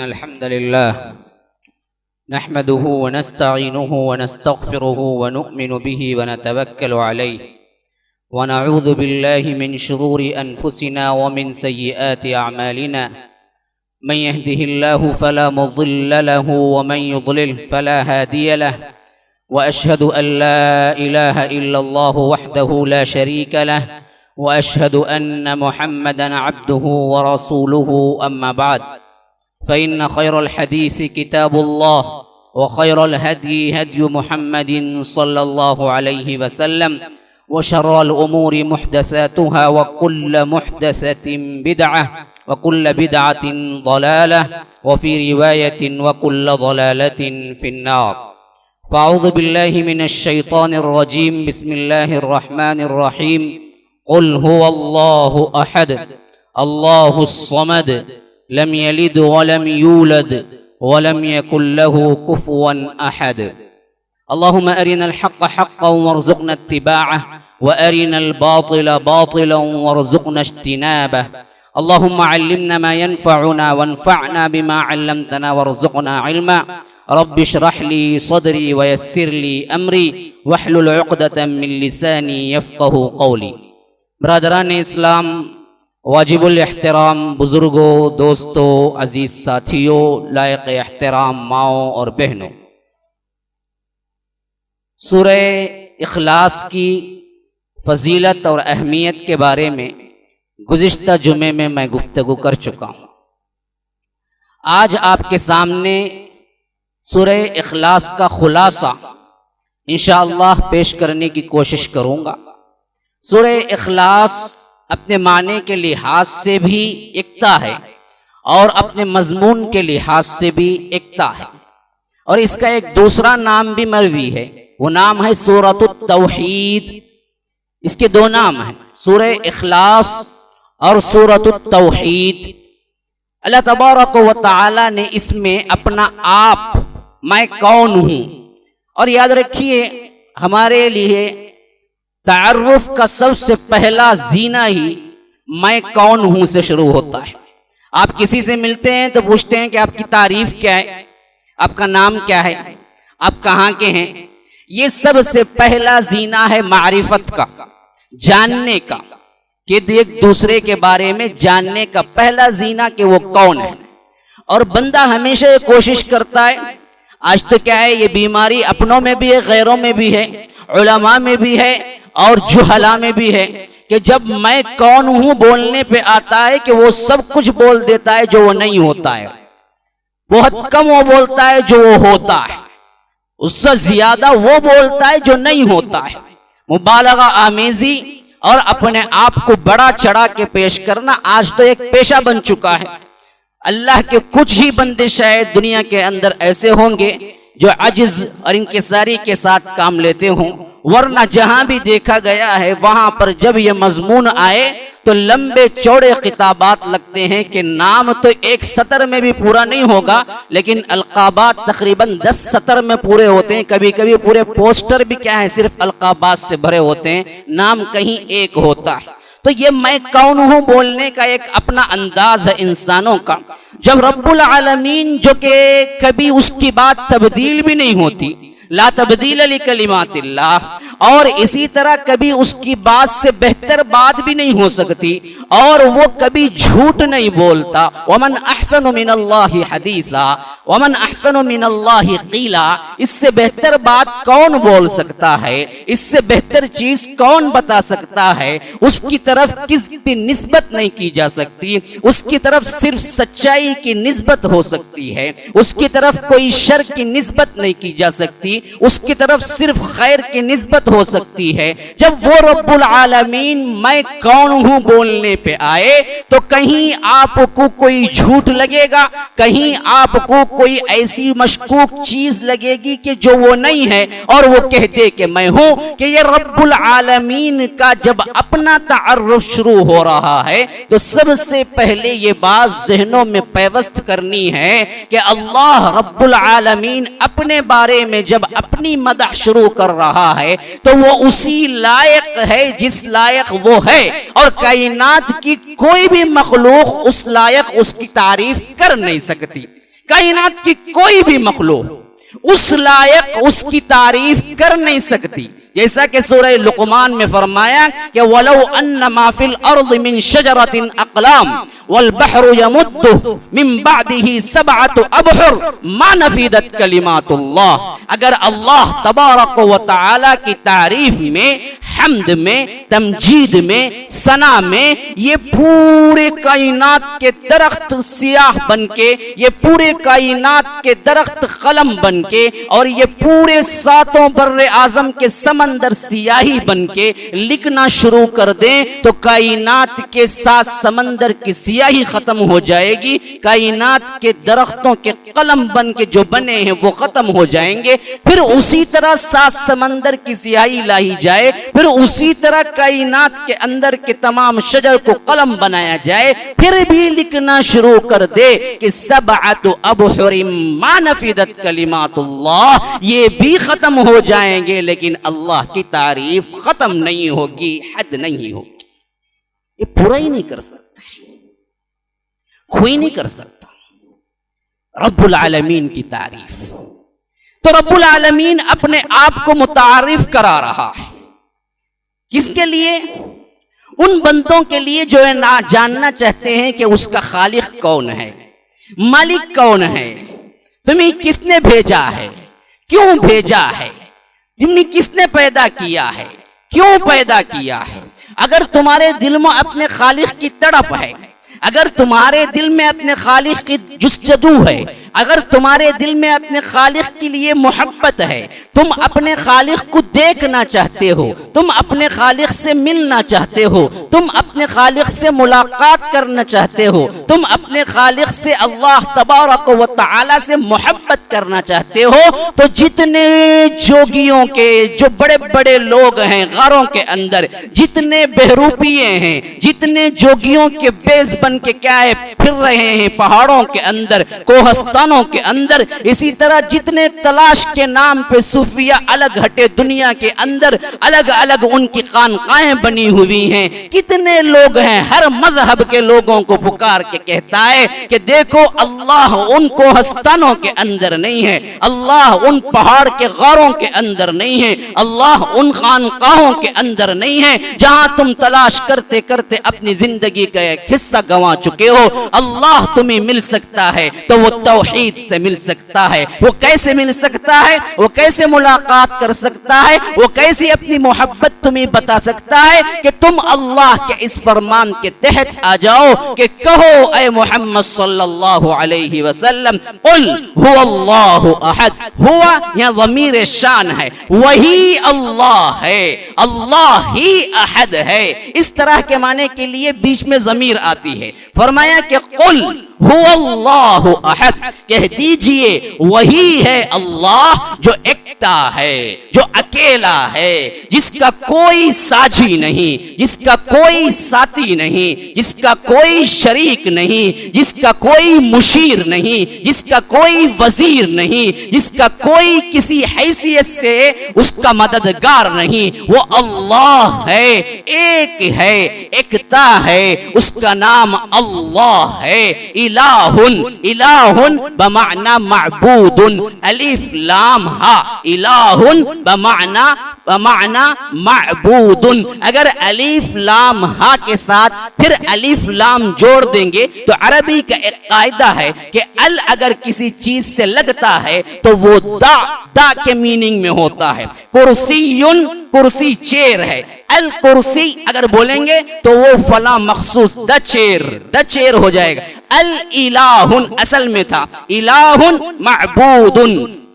الحمد لله نحمده ونستعينه ونستغفره ونؤمن به ونتوكل عليه ونعوذ بالله من شرور أنفسنا ومن سيئات أعمالنا من يهده الله فلا مضل له ومن يضلل فلا هادي له وأشهد أن لا إله إلا الله وحده لا شريك له وأشهد أن محمدًا عبده ورسوله أما بعد فإن خير الحديث كتاب الله وخير الهدي هدي محمد صلى الله عليه وسلم وشر الأمور محدثاتها وكل محدثة بدعة وكل بدعة ضلالة وفي رواية وكل ضلالة في النار. فأعوذ بالله من الشيطان الرجيم. بسم الله الرحمن الرحيم. قل هو الله أحد الله الصمد لم يلد ولم يولد ولم يكن له كفوا أحد. اللهم أرنا الحق حقا وارزقنا اتباعه وأرنا الباطل باطلا وارزقنا اجتنابه. اللهم علمنا ما ينفعنا وانفعنا بما علمتنا وارزقنا علما. رب اشرح لي صدري ويسر لي أمري واحلل عقدة من لساني يفقه قولي. برادران اسلام، واجب الاحترام بزرگوں، دوستوں، عزیز ساتھیوں، لائق احترام ماؤں اور بہنوں، سورہ اخلاص کی فضیلت اور اہمیت کے بارے میں گزشتہ جمعے میں گفتگو کر چکا ہوں. آج آپ کے سامنے سورہ اخلاص کا خلاصہ انشاءاللہ پیش کرنے کی کوشش کروں گا. سورہ اخلاص اپنے معنی کے لحاظ سے بھی یکتا ہے اور اپنے مضمون کے لحاظ سے بھی یکتا ہے، اور اس کا ایک دوسرا نام بھی مروی ہے، وہ نام ہے سورۃ التوحید. اس کے دو نام ہیں، سورہ اخلاص اور سورۃ التوحید. اللہ تبارک و تعالی نے اس میں اپنا آپ، میں کون ہوں، اور یاد رکھیے ہمارے لیے تعارف کا سب سے پہلا زینہ ہی میں کون ہوں سے شروع ہوتا ہے. آپ کسی سے ملتے ہیں تو پوچھتے ہیں کہ آپ کی تعریف کیا ہے، آپ کا نام کیا ہے، آپ کہاں کے ہیں. یہ سب سے پہلا زینہ ہے معرفت کا، جاننے کا، کہ ایک دوسرے کے بارے میں جاننے کا پہلا زینہ کہ وہ کون ہے. اور بندہ ہمیشہ یہ کوشش کرتا ہے، آج تو کیا ہے، یہ بیماری اپنوں میں بھی ہے، غیروں میں بھی ہے، علماء میں بھی ہے اور جہلاء میں بھی ہے، کہ جب میں کون ہوں بولنے پہ آتا ہے کہ وہ سب کچھ بول دیتا ہے جو وہ نہیں ہوتا ہے. بہت کم وہ بولتا ہے جو وہ ہوتا ہے، اس سے زیادہ وہ بولتا ہے جو نہیں ہوتا ہے. مبالغہ آمیزی اور اپنے آپ کو بڑا چڑھا کے پیش کرنا آج تو ایک پیشہ بن چکا ہے. اللہ کے کچھ ہی بندے شاید دنیا کے اندر ایسے ہوں گے جو عجز اور انکساری کے ساتھ کام لیتے ہوں، ورنہ جہاں بھی دیکھا گیا ہے وہاں پر جب یہ مضمون آئے تو لمبے چوڑے خطابات لگتے ہیں کہ نام تو ایک سطر میں بھی پورا نہیں ہوگا، لیکن القابات تقریباً 10 سطر میں پورے ہوتے ہیں. کبھی کبھی پورے پوسٹر بھی کیا ہے، صرف القابات سے بھرے ہوتے ہیں، نام کہیں ایک ہوتا ہے. تو یہ میں کون ہوں بولنے کا ایک اپنا انداز ہے انسانوں کا. جب رب العالمین جو کہ کبھی اس کی بات تبدیل بھی نہیں ہوتی، لا تبدیل لکلمات اللہ، اور اسی طرح کبھی اس کی بات سے بہتر بات بھی نہیں ہو سکتی، اور وہ کبھی جھوٹ نہیں بولتا. ومن احسن من اللہ حدیثا ومن احسن من اللہ قیلا. اس سے بہتر بات کون بول سکتا ہے، اس سے بہتر چیز کون بتا سکتا ہے. اس کی طرف کس کی نسبت نہیں کی جا سکتی، اس کی طرف صرف سچائی کی نسبت ہو سکتی ہے، اس کی طرف کوئی شر کی نسبت نہیں کی جا سکتی، اس کی طرف صرف خیر کی نسبت ہو سکتی ہے. جب وہ رب العالمین میں کون ہوں بولنے پہ آئے تو کہیں آپ کو کوئی جھوٹ لگے گا، کہیں آپ کو کوئی ایسی مشکوک چیز لگے گی کہ جو وہ نہیں ہے، اور وہ کہہ دے کہ میں ہوں. کہ یہ رب العالمین کا جب اپنا تعارف شروع ہو رہا ہے تو سب سے پہلے یہ بات ذہنوں میں پیوست کرنی ہے کہ اللہ رب العالمین اپنے بارے میں جب اپنی مدح شروع کر رہا ہے تو وہ اسی لائق ہے جس لائق وہ ہے، اور کائنات کی کوئی بھی مخلوق اس لائق اس کی تعریف کر نہیں سکتی. کائنات کی کوئی بھی مخلوق اس لائق اس کی تعریف کر نہیں سکتی، جیسا کہ سورہ لقمان میں فرمایا کہ وَلَوْ أَنَّ مَا فِي الْأَرْضِ مِنْ شَجَرَةٍ أَقْلَامٍ وَالْبَحْرُ يَمُدُّهُ مِنْ بَعْدِهِ سَبْعَةُ أَبْحُرٍ مَا نَفِدَتْ كَلِمَاتُ اللَّهِ۔ اگر اللہ تبارک و تعالی کی تعریف میں، حمد میں، تمجید میں، ثنا میں یہ پورے کائنات کے درخت سیاہ بن کے، یہ پورے کائنات کے درخت قلم بن کے، اور یہ پورے ساتوں بر اعظم کے سمندر سیاہی بن کے لکھنا شروع کر دیں تو کائنات کے 7 سمندر کی سیاہی ختم ہو جائے گی، کائنات کے درختوں کے قلم بن کے جو بنے ہیں وہ ختم ہو جائیں گے، پھر اسی طرح 7 سمندر کی سیاہی لائی جائے، پھر اسی طرح کائنات کے اندر کے تمام شجر کو قلم بنایا جائے، پھر بھی لکھنا شروع کر دے کہ 7 ابحر ما نفدت کلمات اللہ، یہ بھی ختم ہو جائیں گے لیکن اللہ کی تعریف ختم نہیں ہوگی، حد نہیں ہوگی، یہ پورا ہی نہیں کر سکتا، کوئی نہیں کر سکتا رب العالمین کی تعریف۔ تو رب العالمین اپنے آپ کو متعارف کرا رہا ہے، کس کے لیے؟ ان بندوں کے لیے جو جاننا چاہتے ہیں کہ اس کا خالق کون ہے، مالک کون ہے، تمہیں کس نے بھیجا ہے، کیوں بھیجا ہے، تمہیں کس نے پیدا کیا ہے، کیوں پیدا کیا ہے۔ اگر تمہارے دل میں اپنے خالق کی تڑپ ہے، اگر تمہارے دل میں اپنے خالق کی جستجو ہے، اگر تمہارے دل میں اپنے خالق کے لیے محبت ہے، تم اپنے خالق کو دیکھنا چاہتے ہو، تم اپنے خالق سے ملنا چاہتے ہو، تم اپنے خالق سے ملاقات کرنا چاہتے ہو، تم اپنے خالق سے اللہ تبارک و تعالی سے محبت کرنا چاہتے ہو، تو جتنے جوگیوں کے جو بڑے بڑے لوگ ہیں غاروں کے اندر، جتنے بہروپیے ہیں، جتنے جوگیوں کے بیس بن کے کیا ہے پھر رہے ہیں پہاڑوں کے اندر، کوہستانوں کے اندر، اسی طرح جتنے تلاش کے نام پہ صوفیہ الگ ہٹے دنیا کے اندر الگ الگ ان کی خانقاہیں بنی ہوئی ہیں، کتنے لوگ ہیں ہر مذہب کے لوگوں کو پکار کے کہتا ہے کہ دیکھو اللہ ان کوہستانوں کے اندر نہیں ہے، اللہ ان پہاڑ کے غاروں کے اندر نہیں ہے، اللہ ان خانقاہوں کے اندر نہیں ہے جہاں تم تلاش کرتے کرتے اپنی زندگی کا ایک حصہ گنوا چکے ہو۔ اللہ تمہیں مل سکتا ہے تو وہ توحید سے مل سکتا ہے، وہ کیسے مل سکتا ہے، وہ کیسے ملاقات کر سکتا ہے، وہ کیسے اپنی محبت تمہیں بتا سکتا ہے کہ تم اللہ کے اس فرمان کے تحت آ جاؤ کہ کہو اے محمد صلی اللہ علیہ وسلم قل هو اللہ احد، ہوا یہاں ضمیر شان ہے، وہی اللہ ہے، اللہ ہی احد ہے۔ اس طرح کے معنی کے لیے بیچ میں ضمیر آتی ہے، فرمایا کہ قل هو اللہ احد، کہہ دیجئے وہی ہے اللہ جو ایکتا ہے، جو اکیلا ہے، جس کا کوئی ساجی نہیں، جس کا کوئی ساتھی نہیں، جس کا کوئی شریک نہیں، جس کا کوئی مشیر نہیں، جس کا کوئی وزیر نہیں، جس کا کوئی کسی حیثیت سے اس کا مددگار نہیں، وہ اللہ ہے، ایک ہے، ایکتا ہے، اس کا نام اللہ ہے۔ الہ بمعنی معبود، الف لام ہا، الہ بمعنی معبود، اگر الف لام ہا کے ساتھ پھر الف لام جوڑ دیں گے تو عربی کا ایک قاعدہ ہے کہ ال اگر کسی چیز سے لگتا ہے تو وہ دا کے میننگ میں ہوتا ہے۔ کرسی چیر ہے، الکرسی اگر بولیں گے تو وہ فلاں مخصوص دا چیر ہو جائے گا۔ الہ اصل میں تھا الہ معبود،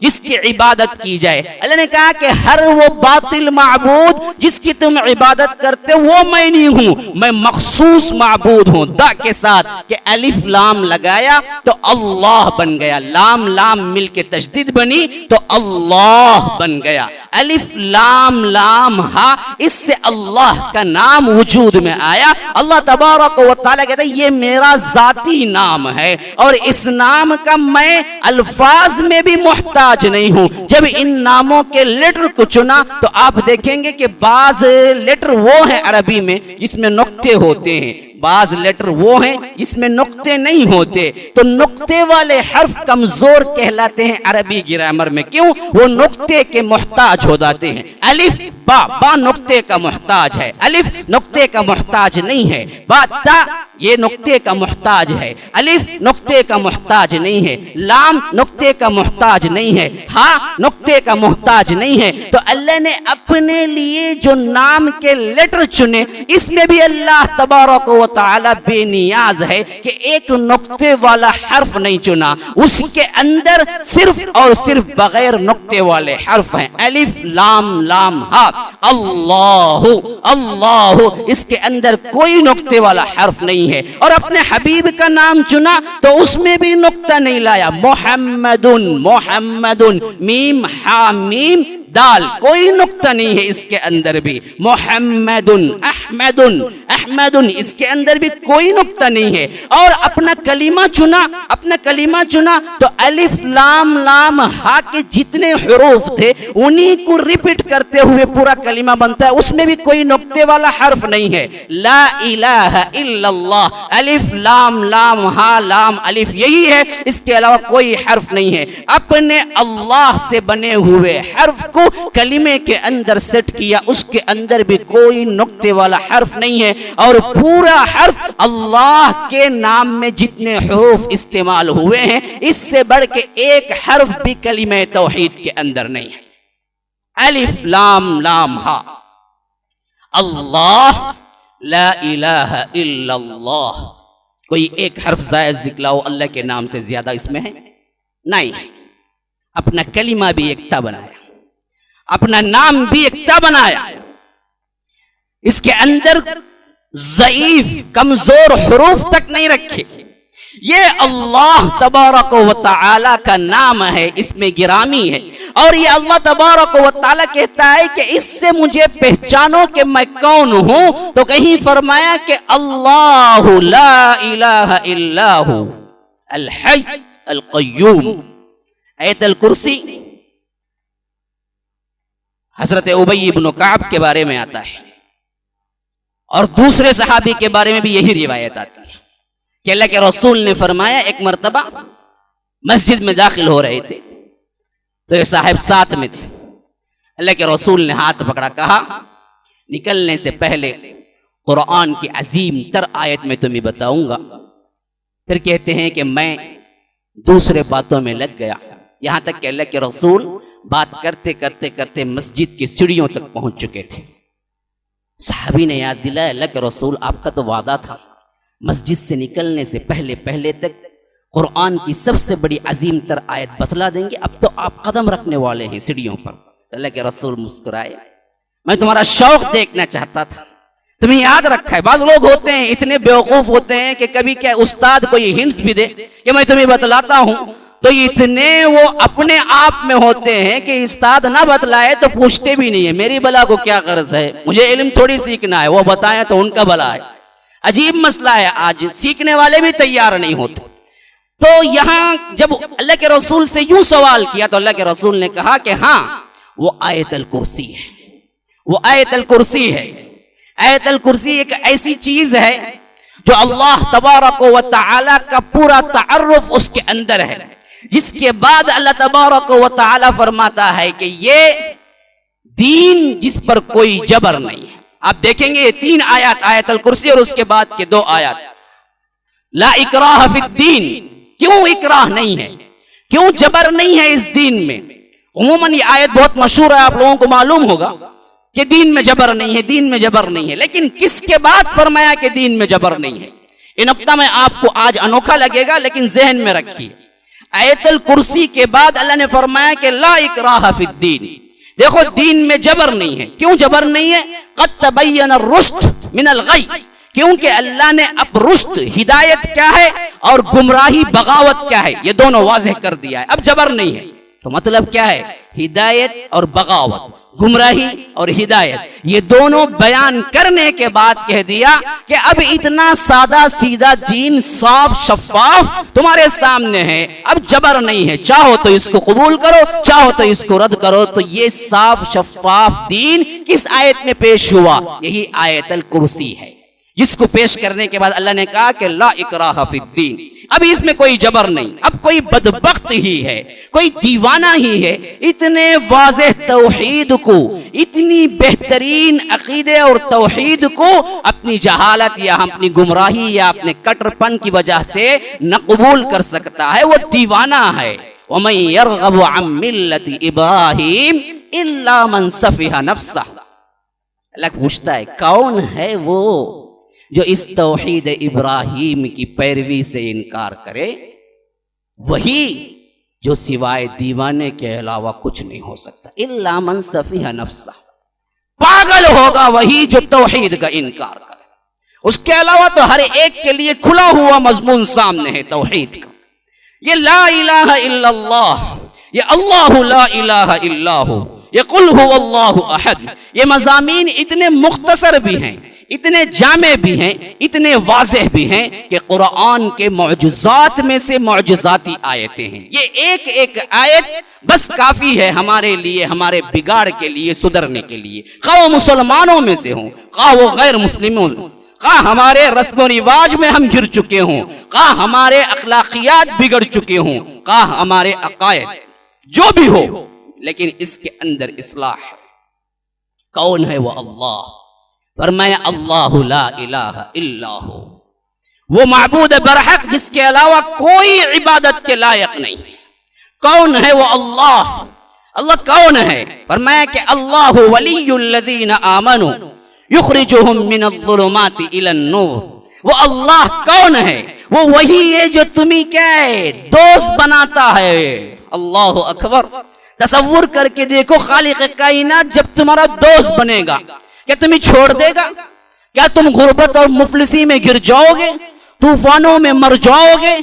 جس کی عبادت کی جائے۔ اللہ نے کہا کہ ہر وہ باطل معبود جس کی تم عبادت کرتے وہ میں نہیں ہوں، میں مخصوص معبود ہوں۔ دا کے ساتھ کہ الف لام لگایا تو اللہ بن گیا، لام لام مل کے تشدید بنی تو اللہ بن گیا، الف لام لام ہا، اس سے اللہ کا نام وجود میں آیا۔ اللہ تبارک و تعالیٰ کہتا ہے یہ میرا ذاتی نام ہے اور اس نام کا میں الفاظ میں بھی محتاج نہیں ہوں۔ جب ان ناموں کے لیٹر کو چنا تو آپ دیکھیں گے کہ بعض لیٹر وہ ہیں عربی میں جس میں نقطے ہوتے ہیں، بعض لیٹر وہ ہیں جس میں نقطے نہیں ہوتے، تو نقطے والے حرف کمزور کہلاتے ہیں عربی گرامر میں. کیوں؟ وہ نقطے کے محتاج ہو جاتے ہیں. الف با، با نقطے کا محتاج ہے، الف نقطے کا محتاج نہیں ہے. با تا یہ نقطے کا محتاج ہے، الف نقطے کا محتاج نہیں ہے، لام نقطے کا محتاج نہیں ہے، ہا نقطے کا محتاج نہیں ہے. تو اللہ نے اپنے لیے جو نام کے لیٹر چنے، اس میں بھی اللہ تبارک و تعالی بے نیاز ہے کہ ایک نقطے والا حرف نہیں چنا. اس کے اندر صرف اور صرف بغیر نقطے والے حرف ہیں، الف لام لام ہا. اللہ اللہ، اس کے اندر کوئی نقطے والا حرف نہیں ہے. اور اپنے حبیب کا نام چنا تو اس میں بھی نقطہ نہیں لایا. محمد محمد، میم ہا میم دال، کوئی نقطہ نہیں ہے اس کے اندر بھی. محمد احمد احمد، اس کے اندر بھی کوئی نقطہ نہیں ہے. اور اپنا کلمہ چنا، اپنا کلمہ چنا تو الف لام لام ہا کے جتنے حروف تھے انہی کو ریپیٹ کرتے ہوئے پورا کلمہ بنتا ہے، اس میں بھی کوئی نقطے والا حرف نہیں ہے. لا الہ الا اللہ، الف لام لام ہا لام الف، یہی ہے، اس کے علاوہ کوئی حرف نہیں ہے. اپنے اللہ سے بنے ہوئے حرف کو کلمے کے اندر سیٹ کیا، اس کے اندر بھی کوئی نقطے والا حرف نہیں ہے. اور پورا حرف اللہ کے نام میں جتنے حروف استعمال ہوئے ہیں اس سے بڑھ کے ایک حرف بھی کلمہ توحید کے اندر نہیں ہے. الف لام لام ہا، اللہ لا الہ الا اللہ. کوئی ایک حرف زائد نکلاؤ اللہ کے نام سے زیادہ اس میں ہے نہیں. اپنا کلمہ بھی ایکتا بنایا، اپنا نام بھی ایکتا بنایا. اس کے اندر ضعیف کمزور حروف تک نہیں رکھے. یہ اللہ تبارک و تعالی کا نام ہے، اس میں گرامی ہے. اور یہ اللہ تبارک و تعالی کہتا ہے کہ اس سے مجھے پہچانو کہ میں کون ہوں. تو کہیں فرمایا کہ اللہ لا الہ الا ہو الحی القیوم. آیت الکرسی حضرت ابی بن کعب کے بارے میں آتا ہے، اور دوسرے صحابی کے بارے میں بھی یہی روایت آتی ہے کہ اللہ کے رسول نے فرمایا، ایک مرتبہ مسجد میں داخل ہو رہے تھے تو ایک صاحب ساتھ میں تھے. اللہ کے رسول نے ہاتھ پکڑا، کہا نکلنے سے پہلے قرآن کی عظیم تر آیت میں تمہیں بتاؤں گا. پھر کہتے ہیں کہ میں دوسرے باتوں میں لگ گیا، یہاں تک کہ اللہ کے رسول بات کرتے کرتے کرتے مسجد کی سیڑھیوں تک پہنچ چکے تھے. صحابی نے یاد دلایا، اللہ کے رسول آپ کا تو وعدہ تھا مسجد سے نکلنے سے پہلے تک قرآن کی سب سے بڑی عظیم تر آیت بتلا دیں گے، اب تو آپ قدم رکھنے والے ہیں سیڑھیوں پر. اللہ کے رسول مسکرائے، میں تمہارا شوق دیکھنا چاہتا تھا. تمہیں یاد رکھا ہے، بعض لوگ ہوتے ہیں اتنے بیوقوف ہوتے ہیں کہ کبھی کیا استاد کوئی ہنٹس بھی دے کہ میں تمہیں بتلاتا ہوں تو اتنے وہ اپنے آپ میں ہوتے ہیں کہ استاد نہ بتلائے تو پوچھتے بھی نہیں ہے میری بلا کو کیا غرض ہے، مجھے علم تھوڑی سیکھنا ہے، وہ بتائیں تو ان کا بلا ہے. عجیب مسئلہ ہے، آج سیکھنے والے بھی تیار نہیں ہوتے. تو یہاں جب اللہ کے رسول سے یوں سوال کیا تو اللہ کے رسول نے کہا کہ ہاں وہ آیت الکرسی ہے، وہ آیت الکرسی ہے. آیت الکرسی ایک ایسی چیز ہے جو اللہ تبارک و تعالی کا پورا تعارف اس کے اندر ہے، جس کے بعد اللہ تبارک و تعالی فرماتا ہے کہ یہ دین جس پر کوئی جبر نہیں ہے. آپ دیکھیں گے یہ 3 آیات، آیت الکرسی اور اس کے بعد کے 2 آیات، لا اکراہ فی الدین. کیوں اکراہ نہیں ہے، کیوں جبر نہیں ہے اس دین میں؟ عموماً یہ آیت بہت مشہور ہے، آپ لوگوں کو معلوم ہوگا کہ دین میں جبر نہیں ہے، دین میں جبر نہیں ہے. لیکن کس کے بعد فرمایا کہ دین میں جبر نہیں ہے؟ یہ نقطہ میں آپ کو آج انوکھا لگے گا لیکن ذہن میں رکھیے. آیت الکرسی کے بعد اللہ نے فرمایا کہ لا اکراہ فی الدین. دیکھو دین میں جبر نہیں ہے. کیوں جبر نہیں ہے؟ قد تبین الرشد من الغی. کیونکہ اللہ نے اب رشد ہدایت کیا ہے اور گمراہی بغاوت کیا ہے یہ دونوں واضح کر دیا ہے. اب جبر نہیں ہے. تو مطلب کیا ہے؟ ہدایت اور بغاوت، گمراہی اور ہدایت، یہ دونوں بیان کرنے کے بعد کہہ دیا کہ اب اتنا سادہ سیدھا دین صاف شفاف تمہارے سامنے ہے، اب جبر نہیں ہے، چاہو تو اس کو قبول کرو، چاہو تو اس کو رد کرو. تو یہ صاف شفاف دین کس آیت میں پیش ہوا؟ یہی آیت الکرسی ہے. جس کو پیش کرنے کے بعد اللہ نے کہا کہ لا اکراہ فی الدین، اب اس میں کوئی جبر نہیں، اب کوئی بدبخت ہی ہے، کوئی دیوانہ ہی ہے اتنے واضح توحید کو، اتنی بہترین عقیدے اور توحید کو اپنی جہالت یا اپنی گمراہی یا اپنے کٹر پن کی وجہ سے نہ قبول کر سکتا ہے، وہ دیوانہ ہے۔ وَمَن يَرْغَبُ عَن مِّلَّةِ إِبْرَاهِيمَ إِلَّا مَن سَفِهَ نَفْسَهُ۔ اللہ پوچھتا ہے کون ہے وہ جو اس توحید ابراہیم کی پیروی سے انکار کرے؟ وہی جو سوائے دیوانے کے علاوہ کچھ نہیں ہو سکتا۔ الا من سفیہ نفسہ، پاگل ہوگا وہی جو توحید کا انکار کرے، اس کے علاوہ تو ہر ایک کے لیے کھلا ہوا مضمون سامنے ہے توحید کا۔ یہ لا الہ الا اللہ، یہ اللہ لا الہ الا ہو، یہ قل هو اللہ احد، یہ مضامین اتنے مختصر بھی ہیں، اتنے جامع بھی ہیں، اتنے واضح بھی ہیں کہ قرآن کے معجزات میں سے معجزاتی آیتیں ہیں۔ یہ ایک ایک آیت بس کافی ہے ہمارے لیے، ہمارے بگاڑ کے لیے، سدھرنے کے لیے، خواہ وہ مسلمانوں میں سے ہوں، خواہ وہ غیر مسلموں ہوں، خواہ ہمارے رسم و رواج میں ہم گر چکے ہوں، خواہ ہمارے اخلاقیات بگڑ چکے ہوں، خواہ ہمارے عقائد جو بھی ہو، لیکن اس کے اندر اصلاح ہے۔ کون ہے وہ اللہ؟ فرمایا اللہ لا الہ الا ہو، وہ معبود برحق جس کے علاوہ کوئی عبادت کے لائق نہیں۔ کون ہے وہ اللہ؟ اللہ کون ہے؟ فرمایا کہ اللہ ولی الذین آمنوا یخرجہم من الظلمات الی النور۔ وہ اللہ کون ہے؟ وہ وہی ہے جو تمہیں کیا ہے؟ دوست بناتا ہے۔ اللہ اکبر! تصور کر کے دیکھو، خالق کائنات جب تمہارا دوست بنے گا کیا تمہیں چھوڑ دے گا؟ کیا تم غربت اور مفلسی میں گر جاؤ گے؟ طوفانوں میں مر جاؤ گے؟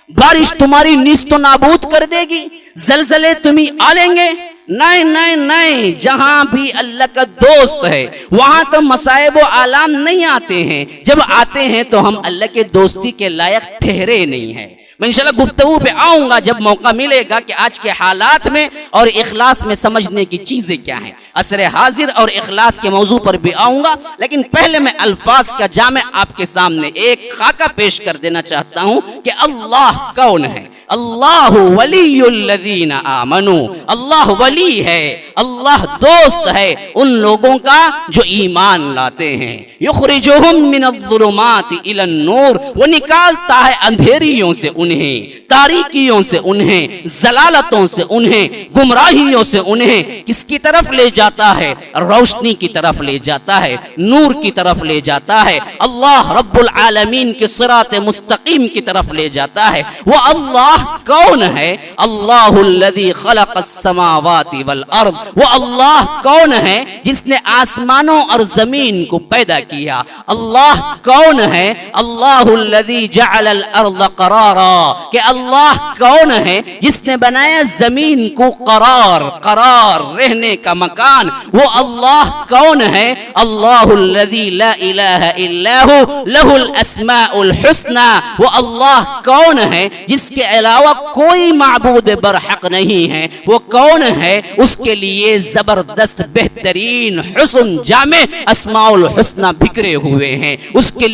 بارش تمہاری نیست و نابود کر دے گی؟ زلزلے تمہیں آلیں گے؟ نہیں نہیں نہیں، جہاں بھی اللہ کا دوست ہے وہاں تو مصائب و آلام نہیں آتے ہیں، جب آتے ہیں تو ہم اللہ کے دوستی کے لائق ٹھہرے نہیں ہیں۔ میں انشاءاللہ گفتگو پہ آؤں گا جب موقع ملے گا کہ آج کے حالات میں اور اخلاص میں سمجھنے کی چیزیں کیا ہیں، عصر حاضر اور اخلاص کے موضوع پر بھی آؤں گا، لیکن پہلے میں الفاظ کا جامع آپ کے سامنے ایک خاکہ پیش کر دینا چاہتا ہوں کہ اللہ کون ہے۔ اللہ ولی الذین آمنوا، اللہ ولی ہے، اللہ دوست ہے ان لوگوں کا جو ایمان لاتے ہیں۔ یخرجہم من الظلمات الی النور، وہ نکالتا ہے اندھیریوں سے انہیں، تاریکیوں سے انہیں، ضلالتوں سے انہیں، گمراہیوں سے انہیں کس کی طرف لے جاتا ہے؟ روشنی کی طرف لے جاتا ہے، نور کی طرف لے جاتا ہے، اللہ رب العالمین کے صراط مستقیم کی طرف لے جاتا ہے۔ وہ اللہ کون ہے؟ اللہ الذی خلق السماوات والارض، وہ اللہ کون ہے جس نے آسمانوں اور زمین کو پیدا کیا؟ اللہ کون ہے؟ اللہ الذی جعل الارض قرارا، کہ اللہ کون ہے جس نے بنایا زمین کو قرار رہنے کا مکان؟ وہ اللہ کون ہے؟ اللہ الذی لا الہ الا ہو لہ الاسماء الحسنى، وہ اللہ کون ہے جس کے علاوہ کوئی معبود برحق نہیں ہے؟ وہ کون ہے؟ اس کے لیے زبردست بہترین حسن جامع اسماء الحسنى بکھرے ہوئے ہیں، اس کے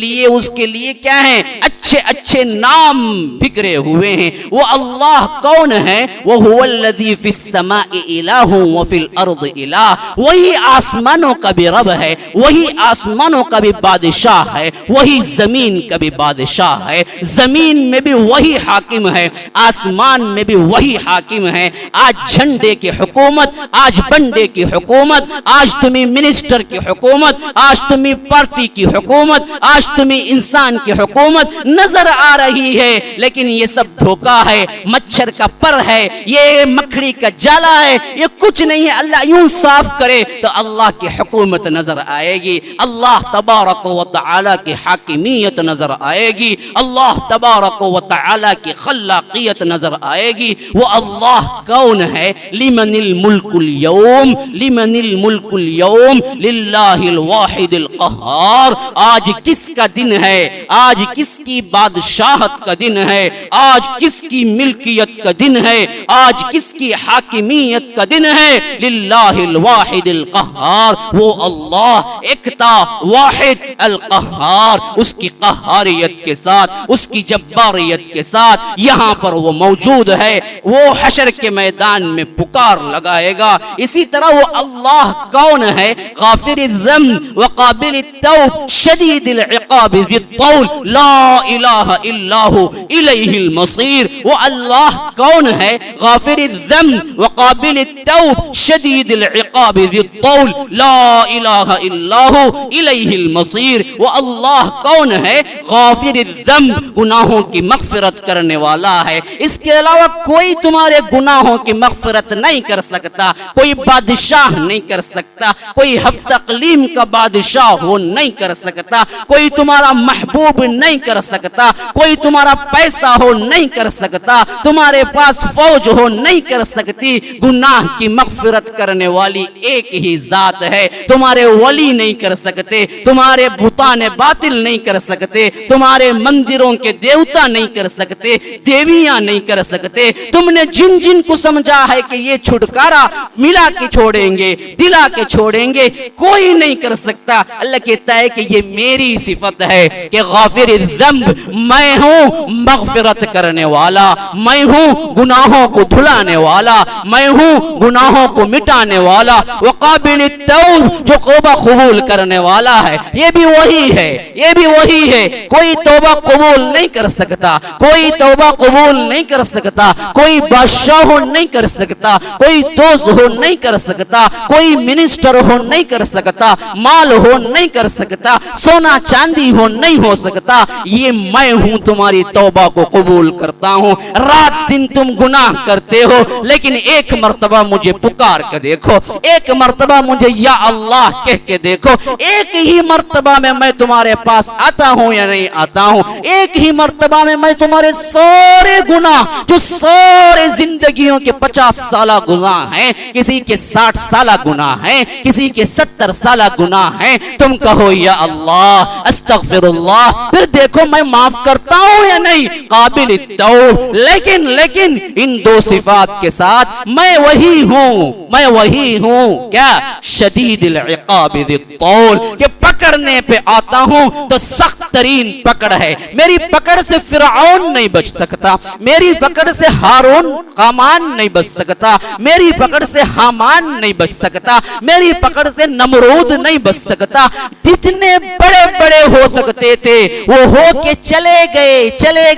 لیے کیا ہیں؟ اچھے نام بکھرے ہوئے ہیں۔ وہ اللہ کون ہے؟ وَهُوَ الَّذِي فِي السَّمَاءِ إِلَٰهٌ وَفِي الْأَرْضِ إِلَٰهٌ، وہی آسمانوں کا بھی رب ہے، وہی آسمانوں کا بھی بادشاہ ہے، وہی زمین کا بھی بادشاہ ہے، زمین میں بھی وہی حاکم ہے، آسمان میں بھی وہی حاکم ہے۔ آج جھنڈے کی حکومت، آج بنڈے کی حکومت، آج تمہیں منسٹر کی حکومت، آج تمہیں پارٹی کی حکومت، آج تمہیں انسان کی حکومت نظر آ رہی ہے، لیکن یہ سب دھوکہ ہے، مچھر کا پر ہے، یہ مکھڑی کا جالا ہے، یہ کچھ نہیں ہے۔ اللہ یوں صاف کرے تو اللہ کی حکومت نظر آئے گی، اللہ تبارک و تعالی کی حاکمیت نظر آئے گی، اللہ تبارک و تعالی کی خلاقیت نظر آئے گی۔ وہ اللہ کون ہے؟ لمن الملک اليوم، لمن الملک اليوم للہ الواحد القہار. آج کس کا دن ہے؟ آج کس کی بادشاہت کا دن ہے؟ آج کس کی ملکیت کا دن ہے؟ آج کس کی حاکمیت کا دن ہے؟ للہ الواحد القہار. وہ اللہ ایکتا واحد القہار، اس کی قہاریت کے ساتھ، اس کی جباریت کے ساتھ یہاں پر وہ موجود ہے. وہ حشر کے میدان میں پکار لگائے گا. اسی طرح وہ اللہ کون ہے؟ غافر الذنب وقابل التوب شدید العقاب ذی الطول لا الہ الا ہو الیہ المصیر. وہ اللہ کون ہے؟ غافر الذنب وقابل التوب شدید العقاب ذی الطول لا الہ الا ہو الیہ المصیر. وہ اللہ کون ہے؟ غافر الذنب، گناہوں کی مغفرت کرنے والا ہے. اس کے علاوہ کوئی تمہارے گناہوں کی مغفرت نہیں کر سکتا، کوئی بادشاہ نہیں کر سکتا، کوئی ہفت اقلیم کا بادشاہ وہ نہیں کر سکتا، کوئی تمہارا محبوب نہیں کر سکتا، کوئی تمہارا پیسہ ہو نہیں کر سکتا، تمہارے پاس فوج ہو نہیں کر سکتی. گناہ کی مغفرت کرنے والی ایک ہی ذات ہے. تمہارے ولی نہیں کر سکتے، تمہارے بتان باطل نہیں کر سکتے، تمہارے مندروں کے دیوتا نہیں کر سکتے، دیویاں نہیں کر سکتے. تم نے جن جن کو سمجھا ہے کہ یہ چھٹکارا ملا کے چھوڑیں گے، دلا کے چھوڑیں گے، کوئی نہیں کر سکتا. اللہ کہتا ہے کہ یہ میری صفت ہے کہ غافر الذنب، میں ہوں مغفرت کرنے والا، میں ہوں گناہوں کو دھلانے والا، میں ہوں گناہوں کو مٹانے والا. وقابل التوب، جو توبہ قبول کرنے والا ہے. یہ بھی وہی ہے، یہ بھی وہی ہے. کوئی توبہ قبول نہیں کر سکتا، کوئی توبہ قبول نہیں کر سکتا، کوئی بادشاہ ہو نہیں کر سکتا، کوئی دوست ہو نہیں کر سکتا، کوئی منسٹر ہو نہیں کر سکتا، مال ہو نہیں کر سکتا، سونا چاندی ہو نہیں ہو سکتا. یہ میں ہوں تمہاری توبہ کو قبول کرتا ہوں. رات دن تم گناہ کرتے ہو، لیکن ایک مرتبہ مجھے پکار کے دیکھو، ایک مرتبہ مجھے یا اللہ کہہ کے دیکھو. ایک ہی مرتبہ میں تمہارے پاس آتا ہوں یا نہیں آتا ہوں. ایک ہی مرتبہ میں تمہارے سارے گناہ، جو سارے زندگیوں کے 50 سالہ گناہ ہیں، کسی کے 60 سالہ گناہ ہیں، کسی کے 70 سالہ گناہ ہیں، تم کہو یا اللہ استغفر اللہ، پھر دیکھو میں معاف کرتا ہوں یا نہیں. قابل التوب. لیکن ان دو صفات کے ساتھ میں وہی ہوں، میں وہی ہوں. کیا؟ شدید العقاب ذی الطول، کہ پکڑنے پہ آتا ہوں تو سخت ترین پکڑ ہے. میری پکڑ سے فرعون نہیں بچ سکتا، میری پکڑ سے ہارون قامان نہیں بچ سکتا، میری پکڑ سے حامان نہیں بچ سکتا، میری پکڑ سے نمرود نہیں بچ سکتا. جتنے بڑے بڑے ہو سکتے تھے وہ ہو کے چلے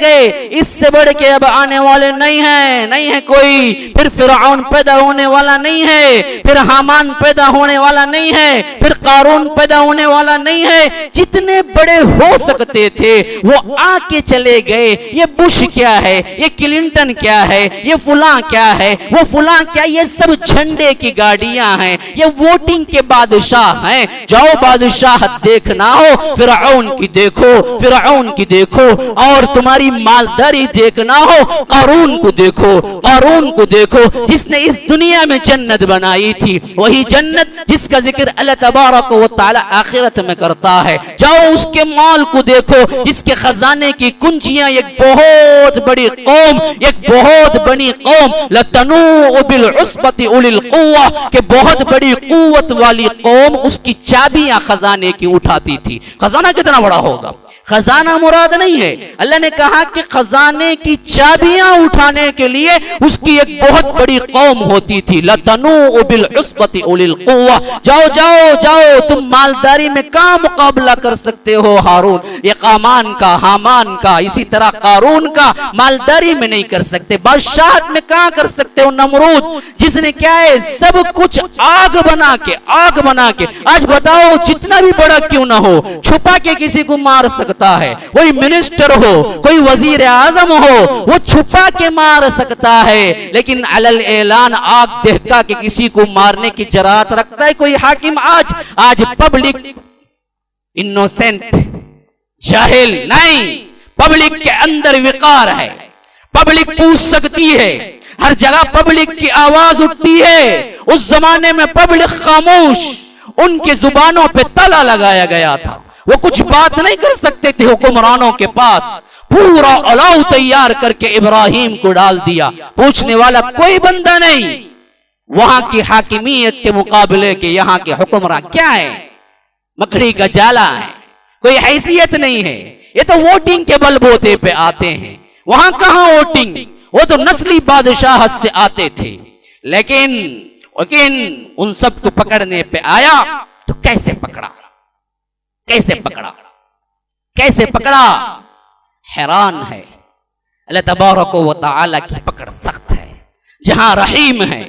گئے. اس سے بڑھ کے اب آنے والے نہیں ہے کوئی. پھر فرعون پیدا ہونے والا نہیں ہے، پھر حامان پیدا ہونے والا نہیں ہے، پھر قارون پیدا ہونے والا نہیں ہے. جتنے بڑے ہو سکتے تھے وہ آ کے چلے گئے. یہ بش کیا ہے، یہ کلنٹن کیا ہے، یہ فلاں کیا ہے، وہ فلاں کیا، یہ سب جھنڈے کی گاڑیاں ہیں، یہ ووٹنگ کے بادشاہ ہیں. جاؤ بادشاہت دیکھنا ہو فرعون کی دیکھو، فرعون کی دیکھو. اور تمہاری مالداری دیکھنا ہو قارون کو دیکھو، قارون کو دیکھو جس نے اس دنیا میں جنت بنائی تھی. وہی جنت جس کا ذکر اللہ تبارک و تعالی آخرت میں کرتا ہے. جاؤ اس کے مال کو دیکھو جس کے خزانے کی کنجیاں ایک بہت بڑی قوم، ایک بہت بڑی قوم لتنوء بالعصبۃ اولی القوہ، کہ بہت بڑی قوت والی قوم اس کی چابیاں خزانے کی اٹھاتی تھی. خزانہ کتنا بڑا ہوگا؟ خزانہ مراد نہیں ہے. اللہ نے کہا کہ خزانے کی چابیاں اٹھانے کے لیے اس کی ایک بہت بڑی قوم ہوتی تھی. لتنوء بالعصبۃ اولی القوہ. جاؤ تم مالداری میں کہاں مقابلہ کر سکتے ہو ہارون؟ یہ قامان کا، حامان کا، اسی طرح قارون کا مالداری میں نہیں کر سکتے. بادشاہت میں کہاں کر سکتے ہو نمرود جس نے کیا ہے سب کچھ آگ بنا کے آج بتاؤ جتنا بھی بڑا کیوں نہ ہو چھپا کے کسی کو مار سکتا ہے. کوئی منسٹر ہو، کوئی وزیر اعظم ہو، وہ چھپا کے مار سکتا ہے، لیکن علل اعلان آگ دہکا کے کسی کو مارنے کی جرات رکھتا ہے کوئی حاکم؟ آج پبلک انوسینٹ جاہل نہیں، پبلک کے اندر وقار ہے، پبلک پوچھ سکتی ہے، ہر جگہ پبلک کی آواز اٹھتی ہے. اس زمانے میں پبلک خاموش، ان کے زبانوں پہ تالا لگایا گیا تھا، وہ کچھ بات نہیں کر سکتے تھے حکمرانوں کے پاس. پورا الاؤ تیار کر کے ابراہیم کو ڈال دیا، پوچھنے والا کوئی بندہ نہیں. وہاں کی حاکمیت کے مقابلے کے یہاں کے حکمراں کیا ہے؟ مکڑی کا جالا ہے، کوئی حیثیت نہیں ہے. یہ تو ووٹنگ کے بل بوتے پہ آتے ہیں. وہاں کہاں ووٹنگ، وہ تو نسلی بادشاہت سے آتے تھے. لیکن ان سب کو پکڑنے پہ آیا تو کیسے پکڑا، کیسے پکڑا، کیسے پکڑا؟ حیران ہے. اللہ تبارک و تعالی کی پکڑ سخت ہے. جہاں رحیم ہے،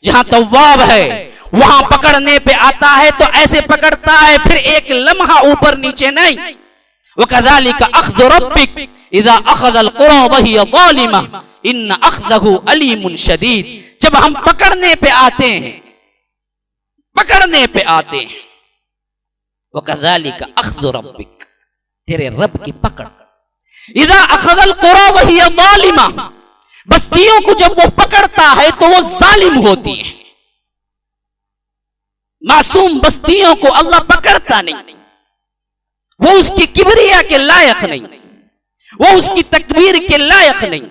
جہاں تواب ہے، وہاں پکڑنے پہ آتا ہے تو ایسے پکڑتا ہے، پھر ایک لمحہ اوپر نیچے نہیں. وَكَذَلِكَ أَخْذُ رَبِّكَ إِذَا أَخَذَ الْقُرَى وَهِيَ ظَالِمَةٌ إِنَّ أَخْذَهُ أَلِيمٌ شَدِيدٌ. جب ہم پکڑنے پہ آتے ہیں، پکڑنے پہ آتے ہیں، وَكَذَلِكَ أَخْذُ رَبِّكَ، تیرے رب کی پکڑ. اذا اخذ القرى وهي ظالمہ، بستیوں کو جب وہ پکڑتا ہے تو وہ ظالم ہوتی ہے. معصوم بستیوں کو اللہ پکڑتا نہیں، وہ اس کی کبریا کے لائق نہیں، وہ اس کی تکبیر کے لائق نہیں،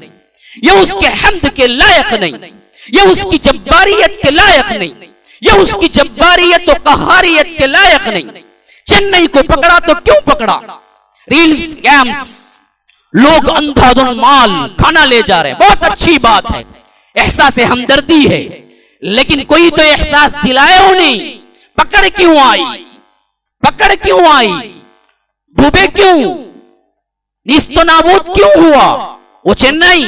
یہ اس کے حمد کے لائق نہیں، یہ اس کی جباریت کے لائق نہیں، یہ اس کی جباریت و قہاریت کے لائق نہیں. چنئی کو پکڑا تو کیوں پکڑا؟ ریلیف کیمپس، لوگ اندھا دھن مال کھانا لے جا رہے ہیں، بہت اچھی بات ہے، احساس ہمدردی ہے، لیکن کوئی تو احساس دلائے ہو نہیں. پکڑ کیوں آئی؟ پکڑ کیوں آئی؟ ڈوبے کیوں؟ نیست و نابود کیوں ہوا؟ وہ چنئی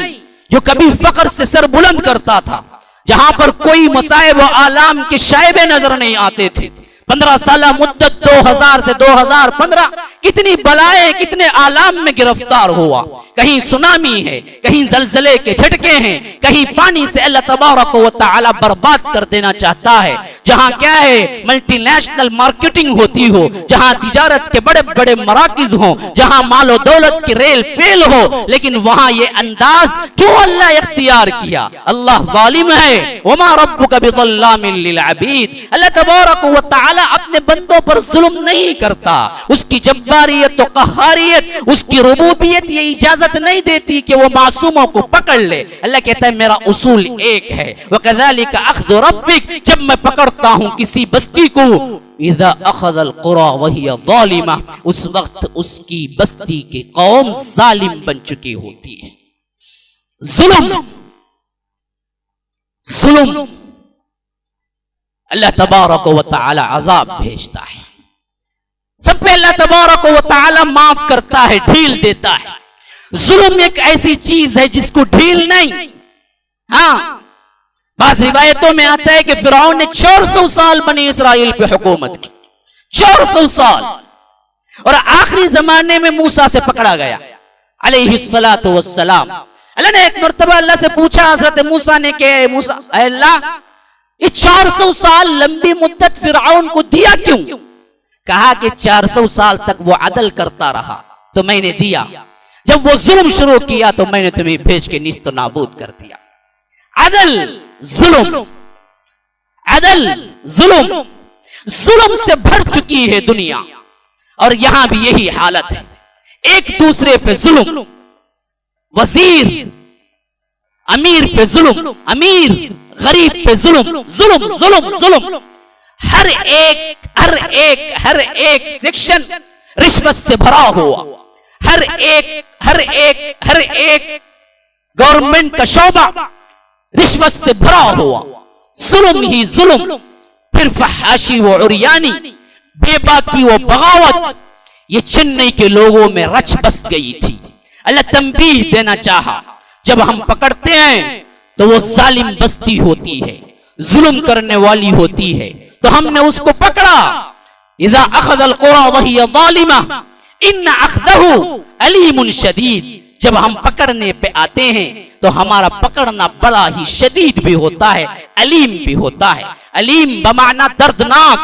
جو کبھی فقر سے سر بلند کرتا تھا، جہاں پر کوئی مصائب و آلام کے شائبے نظر نہیں آتے تھے. 15 سالہ مدت 2000 سے 2015 کتنی بلائیں، کتنے آلام میں گرفتار ہوا. کہیں سونامی ہے، کہیں زلزلے کے جھٹکے ہیں، کہیں پانی سے اللہ تبارک و تعالی برباد کر دینا چاہتا ہے. جہاں کیا ہے، ملٹی نیشنل مارکیٹنگ ہوتی ہو، جہاں تجارت کے بڑے بڑے مراکز ہوں، جہاں مال و دولت کی ریل پیل ہو، لیکن وہاں یہ انداز کیوں اللہ اختیار کیا؟ اللہ ظالم ہے. وما ربک بظلام للعبید، اللہ تبارک و تعالی اپنے بندوں پر ظلم نہیں کرتا. اس کی جباریت و قہاریت، اس کی ربوبیت یہ اجازت نہیں دیتی کہ وہ معصوموں کو پکڑ لے. اللہ کہتا ہے میرا اصول ایک ہے، وَكَذَلِكَ أَخْذُ رَبِّكَ، جب میں پکڑتا ہوں کسی بستی کو، اذا اخذ القرى وهي ظالمہ، اس وقت اس کی بستی کی قوم ظالم بن چکی ہوتی ہے. ظلم، ظلم، اللہ تبارک و تعالی عذاب بھیجتا ہے. سب پہ اللہ تبارک و تعالی معاف کرتا ہے، ڈھیل دیتا ہے. ظلم ایک ایسی چیز ہے جس کو ڈھیل نہیں. ہاں، بعض روایتوں میں آتا ہے کہ فرعون نے 400 سال بنی اسرائیل پہ حکومت کی، 400 سال، اور آخری زمانے میں موسیٰ سے پکڑا گیا علیہ السلام. اللہ نے ایک مرتبہ اللہ سے پوچھا حضرت موسیٰ نے کہ موسیٰ، اے اللہ یہ 400 سال لمبی مدت فرعون کو دیا کیوں؟ کہا کہ 400 سال تک وہ عدل کرتا رہا تو میں نے دیا، جب وہ ظلم شروع کیا تو میں نے تمہیں بھیج کے نیست و نابود کر دیا. عدل، ظلم، عدل، ظلم، ظلم سے بھر چکی ہے دنیا، اور یہاں بھی یہی حالت ہے. ایک دوسرے پہ ظلم، وزیر امیر پہ ظلم، امیر غریب پہ ظلم، ظلم، ظلم، ظلم. ہر ایک سیکشن رشوت سے بھرا ہوا، ہر ایک گورنمنٹ کا شعبہ رشوت سے بھرا ہوا. ظلم ہی ظلم. پھر فحاشی و عریانی، بے باکی و بغاوت، یہ چنئی کے لوگوں میں رچ بس گئی تھی. اللہ تنبیہ دینا چاہا، جب ہم پکڑتے ہیں تو وہ ظالم بستی ہوتی ہے، ظلم کرنے والی ہوتی ہے، تو ہم نے اس کو پکڑا. اذا اخذ القرى وهي ظالمہ ان اخذه علیم شدید، جب ہم پکڑنے پہ آتے ہیں تو ہمارا پکڑنا بڑا ہی شدید بھی ہوتا ہے، علیم بھی ہوتا ہے. علیم بمعنی دردناک،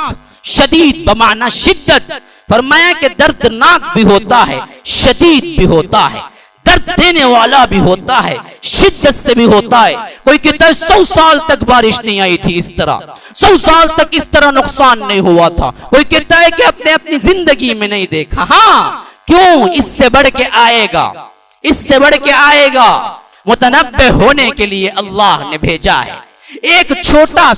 شدید بمعنی شدت. فرمایا کہ دردناک بھی ہوتا ہے، شدید بھی ہوتا ہے. درد دینے والا بھی ہوتا ہے، شدت سے بھی ہوتا ہے۔ کوئی کہتا ہے 100 سال تک بارش نہیں آئی تھی اس طرح، 100 سال تک اس طرح نقصان نہیں ہوا تھا۔ کوئی کہتا ہے کہ اپنی زندگی میں نہیں دیکھا۔ ہاں کیوں، اس سے بڑھ کے آئے گا، اس سے بڑھ کے آئے گا۔ متنبہ ہونے کے لیے اللہ نے بھیجا ہے۔ ایک چھوٹا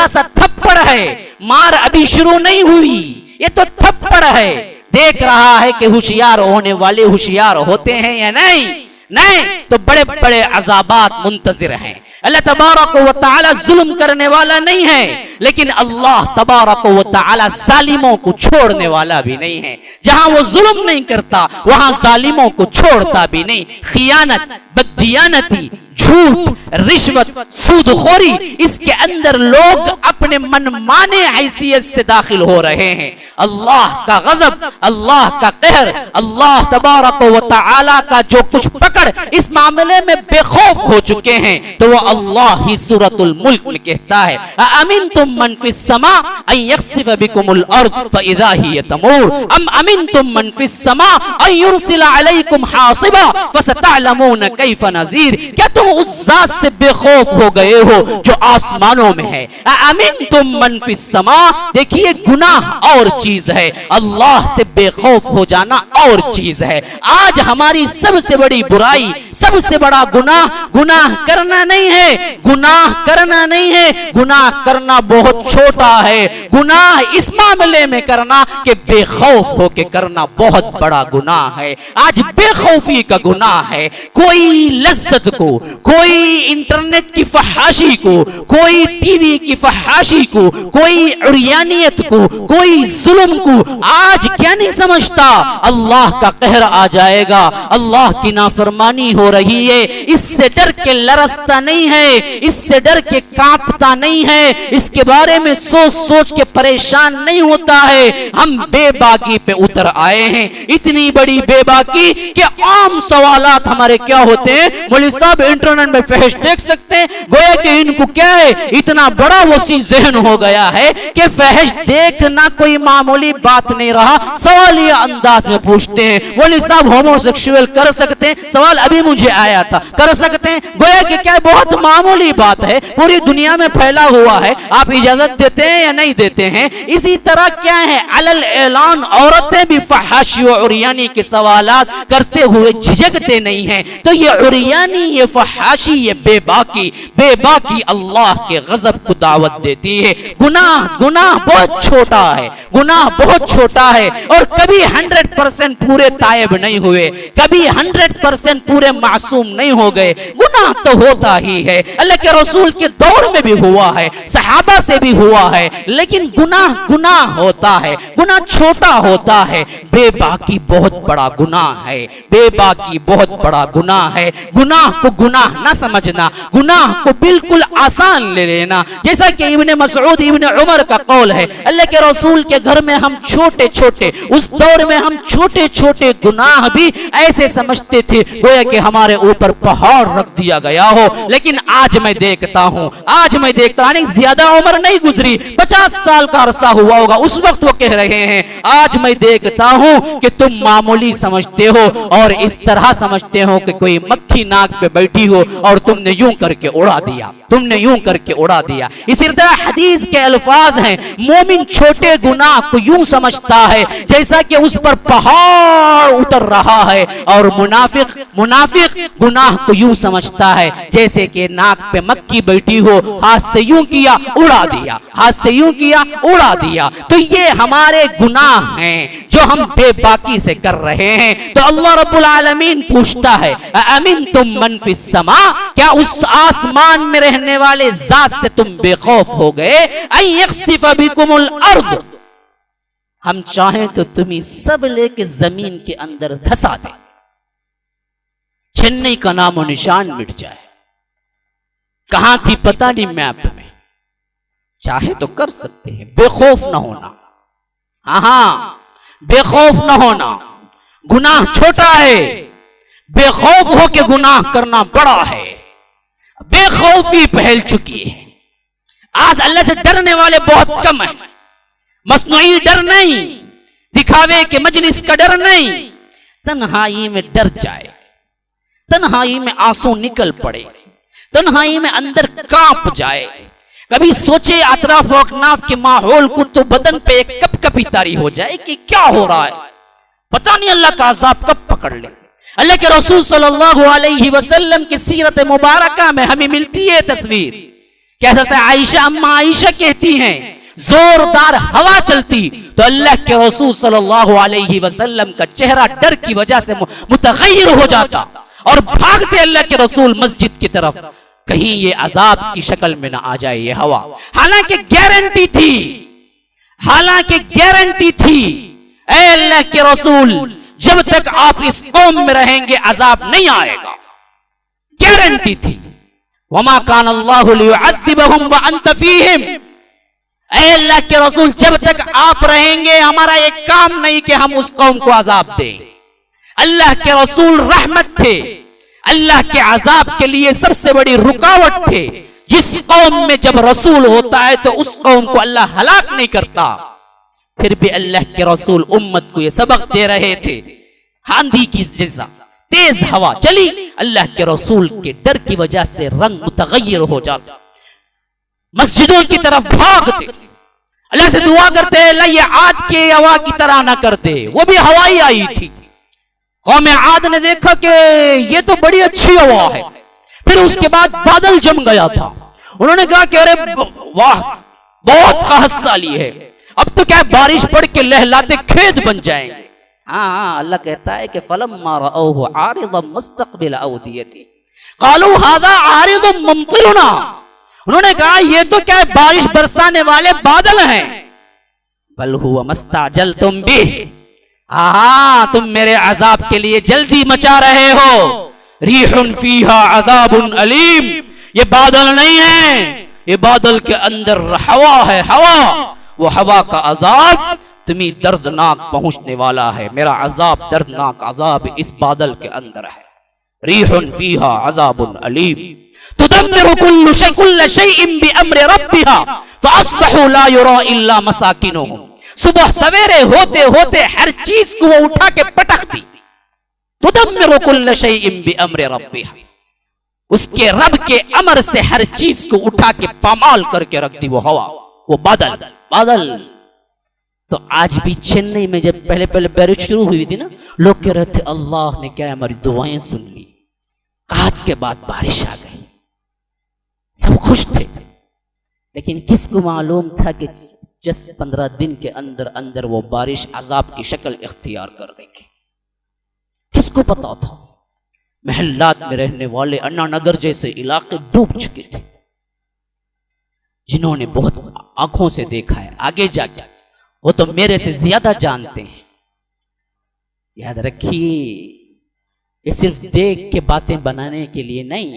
سا تھپڑ ہے، مار ابھی شروع نہیں ہوئی، یہ تو تھپڑ ہے۔ دیکھ رہا ہے کہ ہوشیار ہونے والے ہوشیار ہوتے ہیں یا نہیں تو بڑے بڑے عذابات منتظر ہیں۔ اللہ تبارک و تعالی ظلم کرنے والا نہیں ہے، لیکن اللہ تبارک و تعالی ظالموں کو چھوڑنے والا بھی نہیں ہے۔ جہاں وہ ظلم نہیں کرتا وہاں ظالموں کو چھوڑتا بھی نہیں۔ خیانت، بددیانتی، جھوٹ، رشوت، سود خوری، اس کے اندر لوگ اپنے من مانے حیثیت سے داخل ہو رہے ہیں۔ اللہ کا غضب، اللہ کا قہر، اللہ تبارک و تعالی کا جو کچھ پکڑ اس معاملے میں بے خوف ہو چکے ہیں، تو وہ اللہ ہی سورۃ الملک میں کہتا ہے اَأَمِنْتُمْ مَنْ فِي السَّمَاءِ أَنْ يَخْسِفَ بِكُمُ الْأَرْضَ فَإِذَا هِيَ تَمُورُ أَمْ أَمِنْتُمْ مَنْ فِي السَّمَاءِ أَنْ يُرْسِلَ عَلَيْكُمْ حَاصِبًا فَسَتَعْلَمُونَ كَيْفَ نَذِيرِ۔ کیا تم اس ذات سے بے خوف ہو گئے ہو جو آسمانوں میں ہے؟ اَأَمِنْتُمْ مَنْ فِي السَّمَاءِ، دیکھیے گناہ اور چیز ہے، اللہ سے بے خوف ہو جانا اور چیز ہے۔ آج ہماری سب سے بڑی برائی، سب سے بڑا گناہ کرنا نہیں ہے، گناہ کرنا نہیں ہے، گناہ کرنا بہت چھوٹا ہے۔ گناہ اس معاملے میں کرنا کہ بے خوف ہو کے کرنا بہت بڑا گناہ ہے۔ آج بے خوفی کا گناہ ہے۔ کوئی لذت کو، کوئی انٹرنیٹ کی فحاشی کو، کوئی ٹی وی کی فحاشی کو، کوئی عریانیت کو، کوئی ظلم کو آج کیا نہیں سمجھتا؟ اللہ کا قہر آ جائے گا، اللہ کی نافرمانی ہو رہی ہے، اس سے ڈر کے لرزتا نہیں ہے، اس سے ڈر کے کانپتا نہیں ہے، اس کے بارے میں سوچ کے پریشان نہیں ہوتا ہے۔ ہم بے باکی پہ اتر آئے ہیں، اتنی بڑی بے باکی کہ عام سوالات ہمارے کیا ہوتے ہیں؟ مولوی صاحب انٹرنیٹ میں فحش دیکھ سکتے ہیں؟ گویا کہ ان کو کیا ہے، اتنا بڑا وسیع ذہن ہو گیا ہے کہ فحش دیکھنا کوئی معمولی بات نہیں رہا۔ سوالیہ انداز میں پوچھتے ہیں مولوی صاحب ہومو سیکشوئل کر سکتے ہیں؟ سوال ابھی مجھے آیا تھا، کر سکتے ہیں؟ گویا کہ کیا بہت معمولی بات ہے، پوری دنیا میں پھیلا ہوا ہے، آپ اجازت دیتے ہیں یا نہیں دیتے ہیں؟ اسی طرح کیا ہے، علل اعلان عورتیں بھی فحاشی و عریانی کے سوالات کرتے ہوئے جھجکتے نہیں ہیں۔ تو یہ عریانی، یہ فحاشی، یہ بے باکی اللہ کے غضب کو دعوت دیتی ہے۔ گناہ بہت چھوٹا ہے، گناہ بہت چھوٹا ہے، اور کبھی 100% پورے تائب نہیں ہوئے، کبھی 100% پورے معصوم نہیں ہو گئے۔ گناہ تو ہوتا ہی ہے، اللہ کے رسول کے دور میں بھی ہوا ہے، صحابہ سے بھی ہوا ہے، لیکن گناہ ہوتا ہے، گناہ چھوٹا ہوتا ہے۔ بے باکی بہت بڑا گناہ ہے، بے باکی بہت بڑا گناہ ہے۔ گناہ کو گناہ نہ سمجھنا، گناہ کو بالکل آسان لے لینا، جیسا کہ ابن مسعود ابن عمر کا قول ہے، اللہ کے رسول کے گھر میں ہم چھوٹے اس دور میں ہم چھوٹے گناہ بھی ایسے سمجھتے تھے گویا کہ ہمارے اوپر پہاڑ رکھ دیا گیا ہو۔ لیکن آج میں دیکھتا ہوں زیادہ عمر نہیں گزری، 50 سال کا عرصہ ہوا ہوگا، اس وقت وہ کہہ رہے ہیں، آج میں دیکھتا ہوں کہ تم معمولی سمجھتے ہو اور اس طرح سمجھتے ہو کہ کوئی مکھی ناک پہ بیٹھی ہو اور تم نے یوں کر کے اڑا دیا، اسی طرح حدیث کے الفاظ ہیں، مومن چھوٹے گناہ کو یوں سمجھتا ہے جیسا کہ اس پر پہاڑ اتر رہا ہے، اور منافق گناہ کو یوں سمجھتا ہے جیسے کہ ناک پہ مکھی بیٹھی ہو، ہاتھ سے یوں کیا اڑا دیا۔ تو یہ ہمارے گناہ ہیں جو ہم بے باکی سے کر رہے ہیں۔ تو اللہ رب العالمین پوچھتا ہے اَأَمِنْتُمْ مَنْ فِي السَّمَاءِ، کیا اس آسمان میں رہنے والے ذات سے تم بے خوف ہو گئے؟ أَن يَخْسِفَ بِكُمُ الْأَرْضُ، ہم چاہیں تو تمہیں سب لے کے زمین کے اندر دھسا دیں، چنئی کا نام و نشان مٹ جائے، کہاں تھی پتہ نہیں میپ میں، چاہے تو کر سکتے ہیں۔ بے خوف نہ ہونا، ہاں بے خوف نہ ہونا، گناہ چھوٹا ہے، بے خوف ہو کے گناہ کرنا بڑا ہے۔ بے خوفی پھیل چکی ہے، آج اللہ سے ڈرنے والے بہت کم ہیں، مصنوعی ڈر نہیں، دکھاوے کے مجلس کا ڈر نہیں، تنہائی میں ڈر جائے، تنہائی میں آنسو نکل پڑے، تنہائی میں اندر کانپ جائے، کبھی سوچے اطراف و اکناف کے ماحول کو تو بدن پہ ایک کپ کپی طاری ہو جائے کہ کیا ہو رہا ہے، پتہ نہیں اللہ کا عذاب کب پکڑ لے۔ اللہ کے رسول صلی اللہ علیہ وسلم کی سیرت مبارکہ میں ہمیں ملتی ہے تصویر کہ حضرت عائشہ اما عائشہ کہتی ہیں زوردار ہوا چلتی تو اللہ کے رسول صلی اللہ علیہ وسلم کا چہرہ ڈر کی وجہ سے متغیر ہو جاتا اور بھاگتے اللہ کے رسول مسجد کی طرف، کہیں یہ عذاب کی شکل میں نہ آ جائے یہ ہوا۔ حالانکہ گارنٹی تھی اے اللہ کے رسول جب تک آپ اس قوم میں رہیں گے عذاب نہیں آئے گا، گارنٹی تھی۔ وما کان اللہ لیعذبہم وانت فیہم، اے اللہ کے رسول جب تک آپ رہیں گے ہمارا ایک کام نہیں کہ ہم اس قوم کو عذاب دیں۔ اللہ کے رسول رحمت تھے، اللہ کے عذاب کے لیے سب سے بڑی رکاوٹ تھے۔ جس قوم میں جب رسول ہوتا ہے تو اس قوم کو اللہ ہلاک نہیں کرتا، پھر بھی اللہ کے رسول امت کو یہ سبق دے رہے تھے۔ آندھی کی جیسا تیز ہوا چلی، اللہ کے رسول کے ڈر کی وجہ سے رنگ متغیر ہو جاتا، مسجدوں کی طرف بھاگتے، اللہ سے دعا کرتے اللہ یہ عاد کے ہوا کی طرح نہ کر دے، وہ بھی ہوائی آئی تھی۔ قوم عاد نے دیکھا کہ یہ تو بڑی اچھی ہوا ہے، پھر اس کے بعد بادل جم گیا تھا، انہوں نے کہا کہ ارے واہ بہت خاص سالی ہے، اب تو کیا بارش پڑ کے لہلاتے کھیت بن جائیں گے۔ ہاں اللہ کہتا ہے کہ فلما رأوه عارضا مستقبل اودیتہ قالوا هذا عارض ممطرنا، انہوں نے کہا یہ تو کیا بارش برسانے والے بادل ہیں، بل هو ما استعجلتم به، ہاں تم میرے عذاب کے لیے جلدی مچا رہے ہو۔ ریح فیہا عذاب علیم، یہ بادل نہیں ہے، یہ بادل کے اندر ہوا ہے، ہوا، وہ ہوا کا عذاب تمہیں دردناک پہنچنے والا ہے، میرا عذاب دردناک عذاب اس بادل کے اندر ہے۔ ریح فیہا عذاب علیم تدمر کل شیء بامر ربها فاصبحوا لا يرى الا مساکنهم، صبح سویرے ہوتے ہوتے ہر چیز کو وہ اٹھا کے پٹک دی۔ تدمر کل شیء بامر ربها، اس کے رب کے امر سے ہر چیز کو اٹھا کے پامال کر کے رکھ دی وہ ہوا، وہ بادل۔ تو آج بھی چنئی میں جب پہلے بارش شروع ہوئی تھی نا، لوگ کہہ رہے تھے اللہ نے کیا ہماری دعائیں سن لی، قحط کے بعد بارش آ گئی، سب خوش تھے، لیکن کس کو معلوم تھا کہ 10-15 دن کے اندر وہ بارش عذاب کی شکل اختیار کر رہی تھی؟ کس کو پتا تھا؟ محلات میں رہنے والے انا نگر جیسے علاقے ڈوب چکے تھے، جنہوں نے بہت آنکھوں سے دیکھا ہے، آگے جا کے وہ تو میرے سے زیادہ جانتے ہیں۔ یاد رکھیے یہ صرف دیکھ کے باتیں بنانے کے لیے نہیں،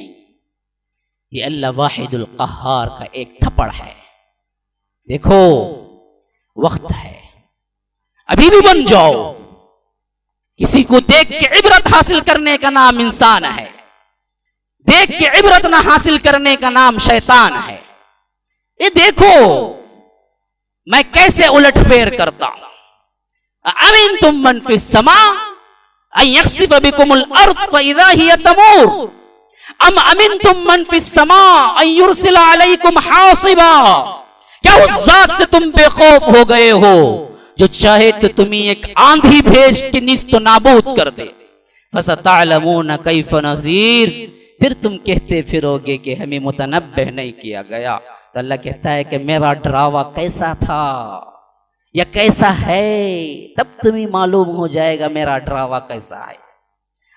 یہ اللہ واحد القہار کا ایک تھپڑ ہے۔ دیکھو وقت ہے، ابھی بھی بن جاؤ۔ کسی کو دیکھ کے عبرت حاصل کرنے کا نام انسان ہے، دیکھ کے عبرت نہ حاصل کرنے کا نام شیطان ہے۔ یہ دیکھو میں کیسے الٹ پھیر کرتا ہوں۔ اَأَمِنْتُمْ مَنْ فِي السَّمَاءِ أَنْ يَخْسِفَ بِكُمُ الْأَرْضَ فَإِذَا هِيَ تَمُورُ أَمْ أَمِنْتُمْ مَنْ فِي السَّمَاءِ أَنْ يُرْسِلَ عَلَيْكُمْ حَاصِبًا، کیا اس ذات سے تم بے خوف ہو گئے ہو جو چاہے تو تمہیں ایک آندھی بھیج کے نیست و نابود کر دے۔ فَسَتَعْلَمُونَ كَيْفَ نَذِيرٌ، پھر تم کہتے پھروگے کہ ہمیں متنبہ نہیں کیا گیا۔ تو اللہ کہتا ہے کہ میرا ڈراوا کیسا تھا یا کیسا ہے، تب تمہیں معلوم ہو جائے گا میرا ڈراوا کیسا ہے۔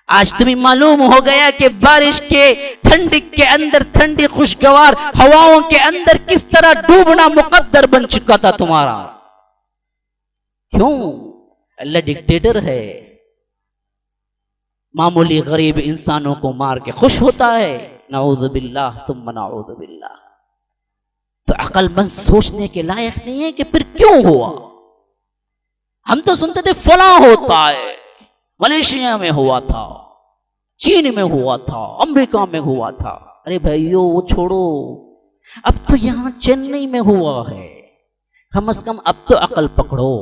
آج تمہیں معلوم ہو گیا کہ بارش کے ٹھنڈک کے اندر، ٹھنڈی خوشگوار ہواؤں کے اندر کس طرح ڈوبنا مقدر بن چکا تھا تمہارا۔ کیوں؟ اللہ ڈکٹیٹر ہے، معمولی غریب انسانوں کو مار کے خوش ہوتا ہے۔ نعوذ باللہ ثم نعوذ باللہ۔ تو عقل مند سوچنے کے لائق نہیں ہے کہ پھر کیوں ہوا۔ ہم تو سنتے تھے فلاں ہوتا ہے، ملیشیا میں ہوا تھا، چین میں ہوا تھا، امریکہ میں ہوا تھا۔ ارے بھائیو وہ چھوڑو، اب تو یہاں چنئی میں ہوا ہے، کم از کم اب تو عقل پکڑو،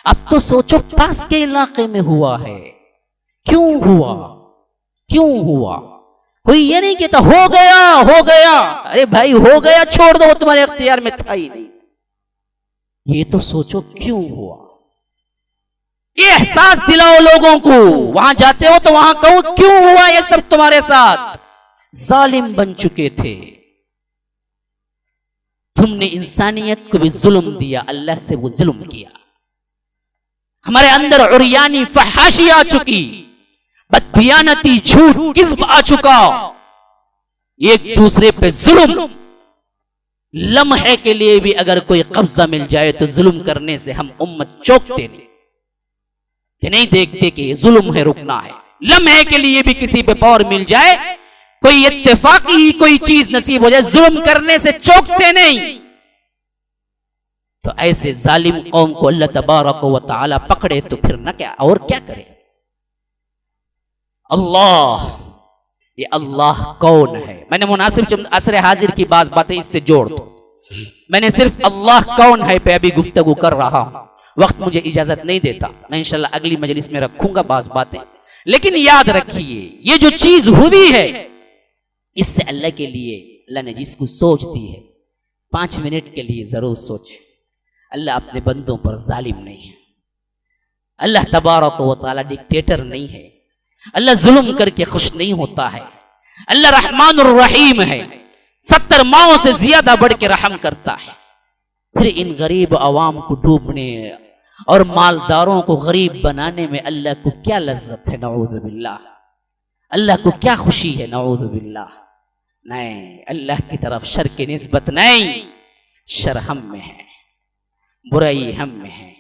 اب تو سوچو پاس کے علاقے میں ہوا ہے، کیوں ہوا؟ کیوں ہوا؟ کوئی یہ نہیں کہتا ہو گیا، ارے بھائی ہو گیا چھوڑ دو، وہ تمہارے اختیار میں تھا ہی نہیں، یہ تو سوچو کیوں ہوا، یہ احساس دلاؤ لوگوں کو، وہاں جاتے ہو تو وہاں کہو کیوں ہوا یہ سب تمہارے ساتھ، ظالم بن چکے تھے، تم نے انسانیت کو بھی ظلم دیا، اللہ سے وہ ظلم کیا، ہمارے اندر عریانی فحاشی آ چکی، بددیانتی جھوٹ کذب آ چکا، ایک دوسرے پہ ظلم، لمحے کے لیے بھی اگر کوئی قبضہ مل جائے تو ظلم کرنے سے ہم امت چوکتے نہیں دیکھتے کہ یہ ظلم ہے، رکنا ہے، لمحے کے لیے بھی کسی پہ پاور مل جائے، کوئی اتفاقی ہی کوئی چیز نصیب ہو جائے، ظلم کرنے سے چوکتے نہیں۔ تو ایسے ظالم قوم کو اللہ تبارک و تعالی پکڑے تو پھر نہ کیا اور کیا کرے؟ اللہ، یہ اللہ کون ہے؟ میں نے مناسب عصر حاضر کی باتیں اس سے جوڑ دوں، میں نے صرف اللہ کون ہے پہ ابھی گفتگو کر رہا ہوں، وقت مجھے اجازت نہیں دیتا، میں انشاءاللہ اگلی مجلس میں رکھوں گا بعض باتیں، لیکن یاد رکھیے یہ جو چیز ہوئی ہے اس سے اللہ کے لیے، اللہ نے جس کو سوچ دی ہے 5 منٹ کے لیے ضرور سوچ، اللہ اپنے بندوں پر ظالم نہیں ہے، اللہ تبارک و تعالی ڈکٹیٹر نہیں ہے، اللہ ظلم کر کے خوش نہیں ہوتا ہے، اللہ رحمان الرحیم ہے، 70 ماؤں سے زیادہ بڑھ کے رحم کرتا ہے، پھر ان غریب عوام کو ڈوبنے اور مالداروں کو غریب بنانے میں اللہ کو کیا لذت ہے؟ نعوذ باللہ، اللہ کو کیا خوشی ہے؟ نعوذ باللہ، نہیں، اللہ کی طرف شر کی نسبت نہیں، شر ہم میں ہے، برائی ہم میں ہے،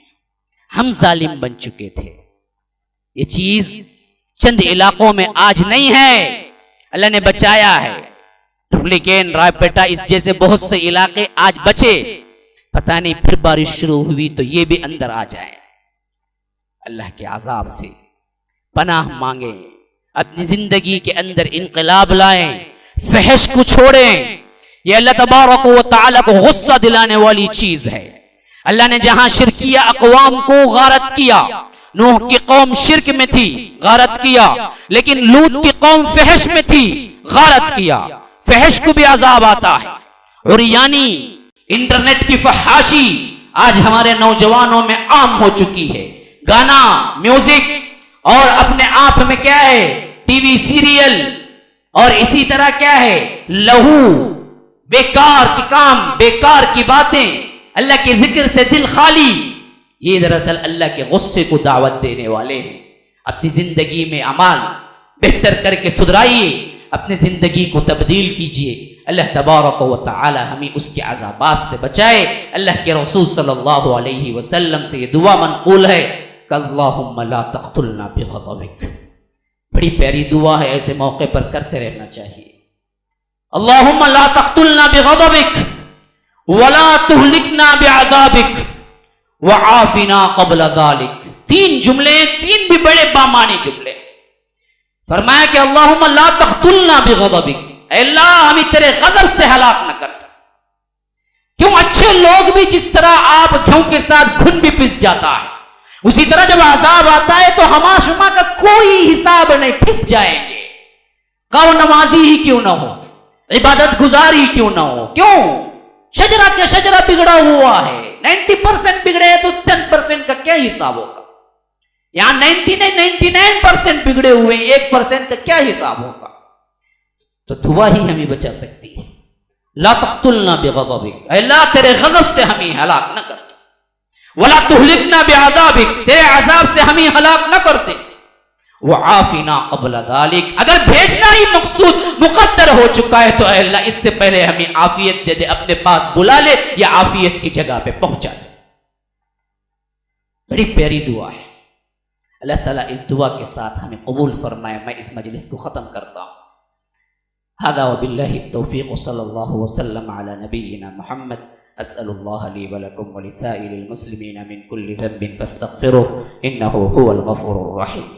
ہم ظالم بن چکے تھے، یہ چیز چند علاقوں میں آج نہیں ہے، اللہ نے بچایا ہے، ٹرپلیکین، رائے پیٹا، اس جیسے بہت سے علاقے آج بچے، پتہ نہیں پھر بارش شروع ہوئی تو یہ بھی اندر آ جائے، اللہ کے عذاب سے پناہ مانگیں، اپنی زندگی کے اندر انقلاب لائیں، فحش کو چھوڑیں، یہ اللہ تبارک و تعالی کو غصہ دلانے والی چیز ہے، اللہ نے جہاں شرکیہ اقوام کو غارت کیا، نوح کی قوم شرک میں تھی، غارت کیا، لیکن لوط کی قوم فحش میں تھی، غارت کیا، فحش کو بھی عذاب آتا ہے، عریانی، انٹرنیٹ کی فحاشی آج ہمارے نوجوانوں میں عام ہو چکی ہے، گانا، میوزک، اور اپنے آپ میں کیا ہے، ٹی وی سیریل، اور اسی طرح کیا ہے، لہو، بیکار کے کام، بیکار کی باتیں، اللہ کے ذکر سے دل خالی، یہ دراصل اللہ کے غصے کو دعوت دینے والے ہیں۔ اپنی زندگی میں اعمال بہتر کر کے سدھرائیے، اپنی زندگی کو تبدیل کیجئے، اللہ تبارک و تعالی ہمیں اس کے عذابات سے بچائے۔ اللہ کے رسول صلی اللہ علیہ وسلم سے یہ دعا منقول ہے کہ اللہم لا تقتلنا بغضبک، بڑی پیاری دعا ہے، ایسے موقع پر کرتے رہنا چاہیے۔ اللہم لا تقتلنا بغضبک ولا تہلکنا بعذابک وعافنا قبل ذالک، 3 جملے، 3 بھی بڑے بامانی جملے، فرمایا کہ اللہم لا تقتلنا بغضبک، اے اللہ ہمیں تیرے غضب سے ہلاک نہ کرتا، کیوں اچھے لوگ بھی جس طرح آپ گھیوں کے ساتھ گھن بھی پس جاتا ہے، اسی طرح جب عذاب آتا ہے تو ہما شما کا کوئی حساب نہیں، پس جائیں گے، کہ نمازی ہی کیوں نہ ہو، عبادت گزاری کیوں نہ ہو، کیوں؟ شجرہ کے شجرہ بگڑا ہوا ہے، 90% بگڑے ہیں تو 10% کا کیا حساب ہوگا؟ یہاں 99% بگڑے ہوئے ہیں، 1% کا کیا حساب ہوگا؟ تو دعا ہی ہمیں بچا سکتی ہے، لا تقتلنا بغضبک، اے اللہ تیرے غضب سے ہمیں ہلاک نہ کرتے، ولا تہلکنا بعذابک، تیرے عذاب سے ہمیں ہلاک نہ کرتے، وعافنا قبل ذالک، اگر بھیجنا ہی مقصود مقدر ہو چکا ہے تو اے اللہ اس سے پہلے ہمیں عافیت دے دے، اپنے پاس بلا لے یا عافیت کی جگہ پہ پہنچا دے۔ بڑی پیاری دعا ہے، اللہ تعالیٰ اس دعا کے ساتھ ہمیں قبول فرمائے۔ میں اس مجلس کو ختم کرتا ہوں۔ هذا وبالله التوفيق، صلى الله وسلم على نبينا محمد، أسأل الله لي ولكم ولسائر المسلمين من كل ذنب فاستغفروه إنه هو الغفور الرحيم۔